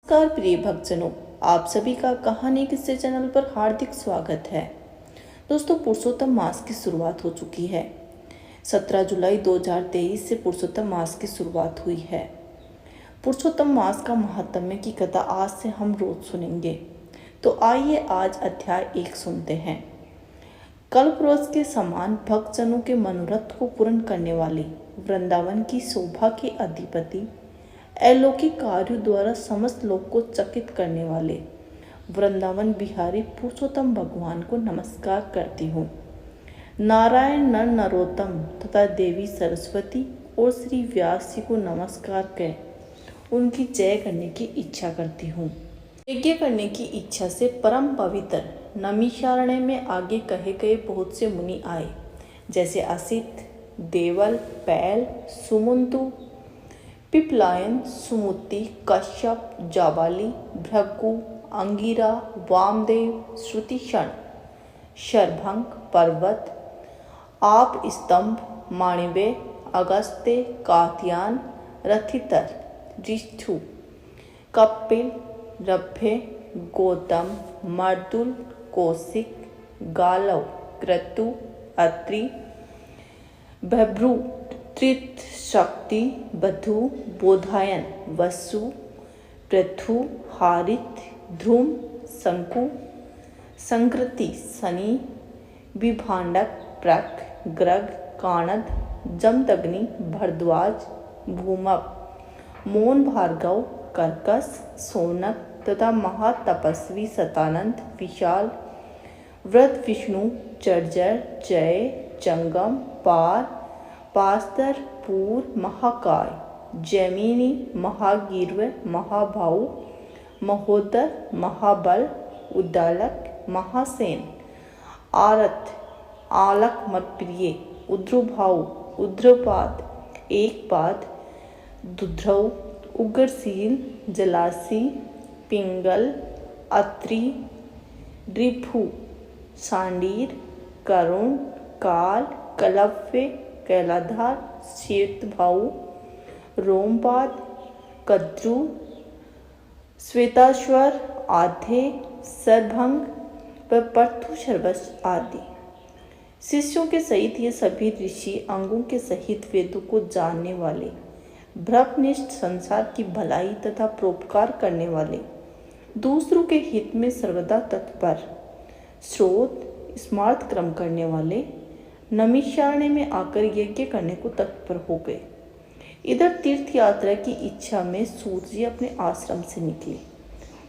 नमस्कार प्रिय भक्तजनों, आप सभी का कहानी किस्से चैनल पर हार्दिक स्वागत है। दोस्तों, पुरुषोत्तम मास की शुरुआत हो चुकी है। 17 जुलाई 2023 से पुरुषोत्तम मास की शुरुआत हुई है। पुरुषोत्तम मास का महात्म्य की कथा आज से हम रोज सुनेंगे। तो आइए आज अध्याय 1 सुनते हैं। कल्पवृक्ष के समान भक्तजनों के मनोरथ को पूर्ण करने वाली, वृंदावन की शोभा के अधिपति, अलौकिक कार्यों द्वारा समस्त लोग को चकित करने वाले वृंदावन बिहारी पुरुषोत्तम भगवान को नमस्कार करती हूँ। नारायण नर नरोत्तम तथा देवी सरस्वती और श्री व्यास जी को नमस्कार कर उनकी जय करने की इच्छा करती हूँ। यज्ञ करने की इच्छा से परम पवित्र नैमिषारण्य में आगे कहे गए बहुत से मुनि आए, जैसे असित, देवल, पैल, सुमंतु, पिपलायन, सुमुति, कश्यप, जाबाली, भृगु, अंगिरा, वामदेव, श्रुतिशण, शरभंग, पर्वत, आप स्तंभ, माणिव्य, अगस्त्य, कात्यायन, रथितर, जिष्ठु, कपिल, रभ्य, गौतम, मर्दुल, कौशिक, गालव, क्रतु, अत्रि, भृभु, त्रित, शक्ति, बधु, बोधायन, वसु, पृथु, हारित, ध्रुम, शंकु, संकृति, शनि, विभांडक, प्रक, ग्रग, काणद, जमदग्नि, भरद्वाज, भूमप, मोन, भार्गव, कर्कस, सोनक तथा महातपस्वी सतानंद, विशाल, व्रत, विष्णु, चर्जर, जय, जंगम, पार, पास्तर, पूर, महाकाय, जैमिनी, महागीर्व, महाभाऊ, महोदर, महाबल, उद्दालक, महासेन, आरत, आलक मत्प्रिय, उद्रुभाऊ, उद्रपाद, एकपाद, दुध्रव, उग्रशील, जलासी, पिंगल, अत्रि, द्रिभु, सांडीर, करुण, काल, कलव्य, कैलाधार, श्वेतभाऊ, रोमपाद, कद्रु, श्वेताश्वर, आधे, सरभंग व पर्थु सर्वस आदि। शिष्यों के सहित ये सभी ऋषि अंगों के सहित वेदों को जानने वाले, ब्रह्मनिष्ठ, संसार की भलाई तथा परोपकार करने वाले, दूसरों के हित में सर्वदा तत्पर, स्रोत स्मार्त क्रम करने वाले, नैमिषारण्य में आकर यज्ञ करने को तत्पर हो गए। इधर तीर्थ यात्रा की इच्छा में सूत जी अपने आश्रम से निकले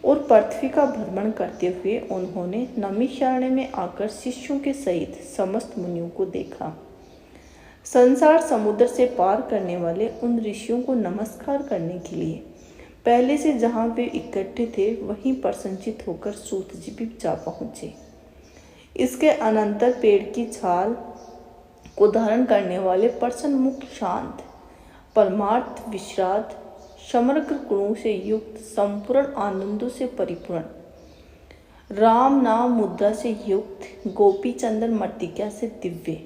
और पृथ्वी का भ्रमण करते हुए उन्होंने नैमिषारण्य में आकर शिष्यों के सहित समस्त मुनियों को देखा। संसार समुद्र से पार करने वाले उन ऋषियों को नमस्कार करने के लिए पहले से जहाँ वे इकट्ठे थे वहीं पर संचित होकर सूत जी भी जा पहुँचे। इसके अनंतर पेड़ की छाल को धारण करने वाले प्रसन्न मुख, शांत, परमार्थ विश्रांत, समग्र गुणों से युक्त, संपूर्ण आनंदों से परिपूर्ण, राम नाम मुद्रा से युक्त, गोपी चंदन मर्तिका से दिव्य,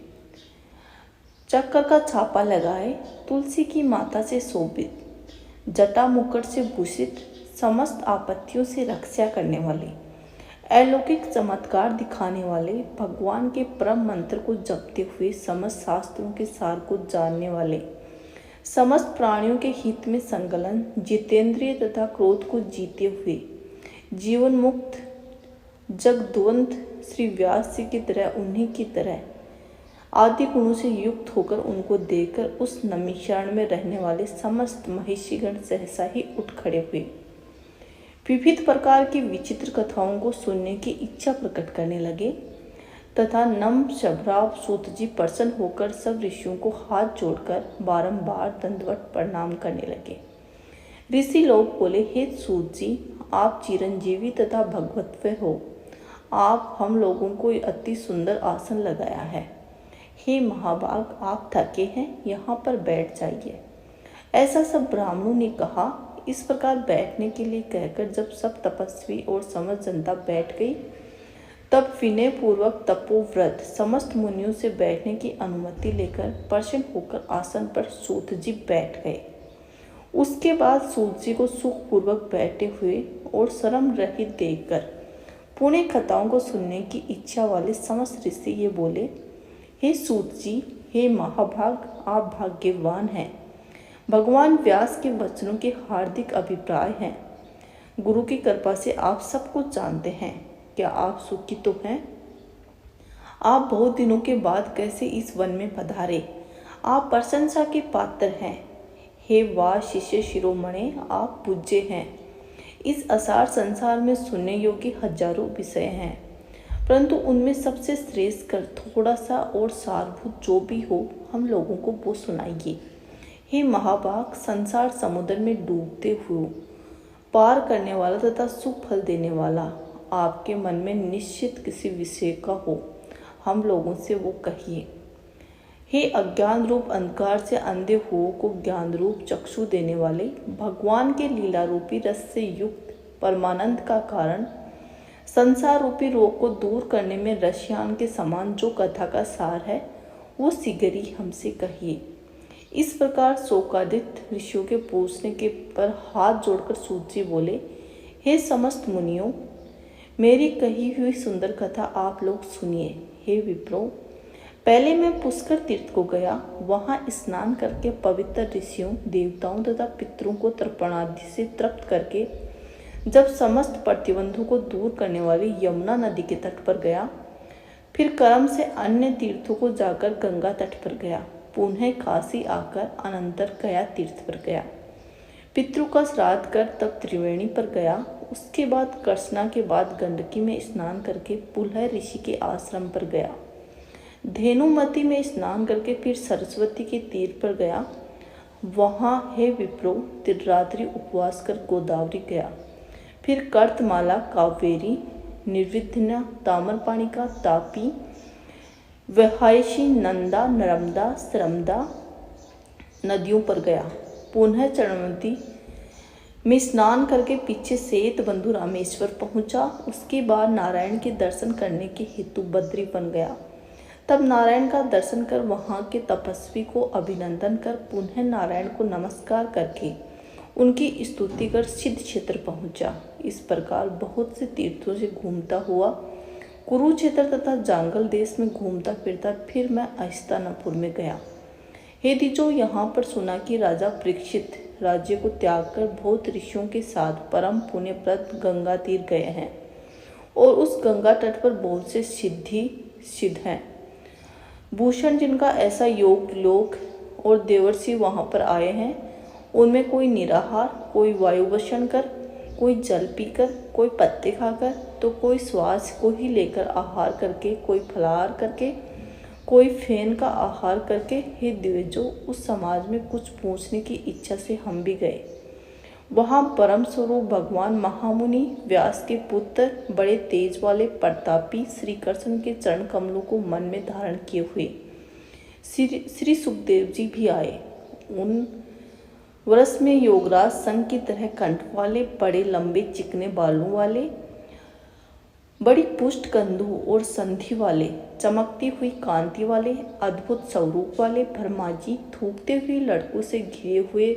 चक्र का छापा लगाए, तुलसी की माता से शोभित, जटा मुकुट से भूषित, समस्त आपत्तियों से रक्षा करने वाले, अलौकिक चमत्कार दिखाने वाले, भगवान के परम मंत्र को जपते हुए समस्त शास्त्रों के सार को जानने वाले, समस्त प्राणियों के हित में संकलन, जितेंद्रिय तथा क्रोध को जीते हुए जीवन मुक्त, जगद्वंत श्री व्यास जी की तरह, उन्हीं की तरह आदि गुणों से युक्त होकर उनको देखकर उस नैमिषारण्य में रहने वाले समस्त महिषीगण सहसा ही उठ खड़े हुए, विविध प्रकार की विचित्र कथाओं को सुनने की इच्छा प्रकट करने लगे तथा नम शबराव सूत जी प्रसन्न होकर सब ऋषियों को हाथ जोड़कर बारंबार दंडवत प्रणाम करने लगे। ऋषि लोग बोले, हे सूत जी, आप चिरंजीवी तथा भगवत्व हो। आप हम लोगों को अति सुंदर आसन लगाया है। हे महाभाग, आप थके हैं, यहाँ पर बैठ जाइए। ऐसा सब ब्राह्मणों ने कहा। इस प्रकार बैठने के लिए कहकर जब सब तपस्वी और समस्त जनता बैठ गई, तब विनय पूर्वक तपोव्रत समस्त मुनियों से बैठने की अनुमति लेकर प्रसन्न होकर आसन पर सूत जी बैठ गए। उसके बाद सूत जी को सुखपूर्वक बैठे हुए और शर्म रहित देखकर पुणे कथाओं को सुनने की इच्छा वाले समस्त ऋषि ये बोले, हे सूत जी, हे महाभाग, आप भाग्यवान हैं। भगवान व्यास के वचनों के हार्दिक अभिप्राय हैं। गुरु की कृपा से आप सब कुछ जानते हैं। क्या आप सुखी तो हैं? आप बहुत दिनों के बाद कैसे इस वन में पधारे? आप प्रशंसा के पात्र हैं। हे वाह शिष्य शिरोमणि, आप पूज्य हैं। इस असार संसार में सुनने योग्य हजारों विषय हैं, परंतु उनमें सबसे श्रेष्ठ कर थोड़ा सा और सारभूत जो भी हो हम लोगों को वो सुनाइए। हे महाभाग, संसार समुद्र में डूबते हुए पार करने वाला तथा सुख फल देने वाला आपके मन में निश्चित किसी विषय का हो, हम लोगों से वो कहिए। हे अज्ञान रूप अंधकार से अंधे हुओं को ज्ञान रूप चक्षु देने वाले, भगवान के लीला रूपी रस से युक्त परमानंद का कारण, संसार रूपी रोग को दूर करने में रसयान के समान जो कथा का सार है, वो शीघ्र ही हमसे कहिए। इस प्रकार शोकादित्य ऋषियों के पूछने के पर हाथ जोड़कर सूत जी बोले, हे समस्त मुनियों, मेरी कही हुई सुंदर कथा आप लोग सुनिए। हे विप्रो, पहले मैं पुष्कर तीर्थ को गया। वहां स्नान करके पवित्र ऋषियों, देवताओं तथा पितरों को तर्पणादि से तृप्त करके जब समस्त प्रतिबंधों को दूर करने वाली यमुना नदी के तट पर गया, फिर कर्म से अन्य तीर्थों को जाकर गंगा तट पर गया, पुनः काशी आकर अनंतर गया तीर्थ पर गया, पितरों का श्राद्ध कर तब त्रिवेणी पर गया। उसके बाद कर्सना के बाद गंडकी में स्नान करके पुलह ऋषि के आश्रम पर गया, धेनुमती में स्नान करके फिर सरस्वती के तीर पर गया। वहाँ हे विप्रो, त्रिरात्रि उपवास कर गोदावरी गया, फिर कर्तमाला, कावेरी, निर्विघ्ना, ताम्रपाणिका, तापी, वहायशी, नंदा, नर्मदा, सरमदा नदियों पर गया, पुनः चरणवती में स्नान करके पीछे सेत बंधु रामेश्वर पहुंचा। उसके बाद नारायण के दर्शन करने के हेतु बद्री बन गया। तब नारायण का दर्शन कर वहाँ के तपस्वी को अभिनंदन कर पुनः नारायण को नमस्कार करके उनकी स्तुति कर सिद्ध क्षेत्र पहुंचा। इस प्रकार बहुत से तीर्थों से घूमता हुआ कुरुक्षेत्र तथा जांगल देश में घूमता फिरता फिर मैं अस्तिनापुर में गया। हे द्विजों, यहाँ पर सुना कि राजा परीक्षित राज्य को त्याग कर बहुत ऋषियों के साथ परम पुण्यप्रद गंगा तीर गए हैं और उस गंगा तट पर बहुत से सिद्ध हैं। भूषण जिनका ऐसा योग लोक और देवर्षि वहाँ पर आए हैं, उनमें कोई निराहार, कोई वायुवशन कर, कोई जल पीकर, कोई पत्ते खाकर, तो कोई श्वास को ही लेकर आहार करके, कोई फलाहार करके, कोई फेन का आहार करके। हे द्विजों, उस समाज में कुछ पूछने की इच्छा से हम भी गए। वहाँ परम स्वरूप भगवान महामुनि व्यास के पुत्र, बड़े तेज वाले प्रतापी श्री कृष्ण के चरण कमलों को मन में धारण किए हुए श्री सुखदेव जी भी आए। उन वर्ष में योगराज संघ की तरह कंठ वाले, बड़े लंबे चिकने बालों वाले, बड़ी पुष्ट कंधों और संधि वाले, चमकती हुई कांति वाले, अद्भुत स्वरूप वाले भरमाजी थूकते हुए लड़कों से घिरे हुए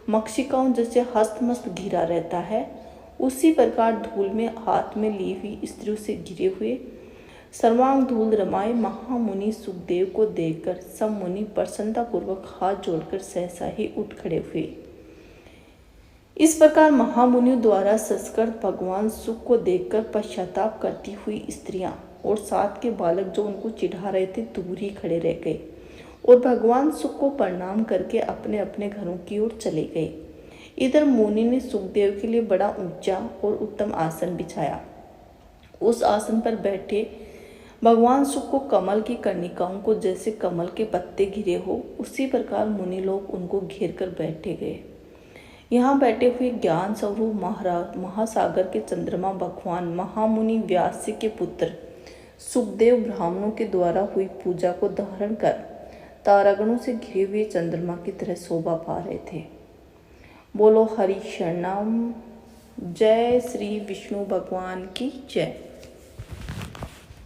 मक्षिकाओं जैसे हस्तमस्त घिरा रहता है, उसी प्रकार धूल में हाथ में ली हुई स्त्रियों से घिरे हुए सर्वांग धूल रमाए महामुनि सुखदेव को देखकर सब मुनि प्रसन्नतापूर्वक हाथ जोड़कर सहसा ही उठ खड़े हुए। इस प्रकार महामुनियों द्वारा संस्कृत भगवान सुख को देखकर पश्चाताप करती हुई स्त्रियां और साथ के बालक जो उनको चिढ़ा रहे थे दूर ही खड़े रह गए और भगवान सुख को प्रणाम करके अपने अपने घरों की ओर चले गए। इधर मुनि ने सुखदेव के लिए बड़ा ऊंचा और उत्तम आसन बिछाया। उस आसन पर बैठे भगवान सुख को कमल की कर्णिकाओं को जैसे कमल के पत्ते घिरे हो, उसी प्रकार मुनि लोग उनको घेर कर बैठे गए। यहाँ बैठे हुए ज्ञान स्वरूप महासागर के चंद्रमा भगवान महामुनि व्यास के पुत्र सुखदेव ब्राह्मणों के द्वारा हुई पूजा को धारण कर तारागणों से घिरे हुए चंद्रमा की तरह शोभा पा रहे थे। बोलो हरि शरणम। जय श्री विष्णु भगवान की जय।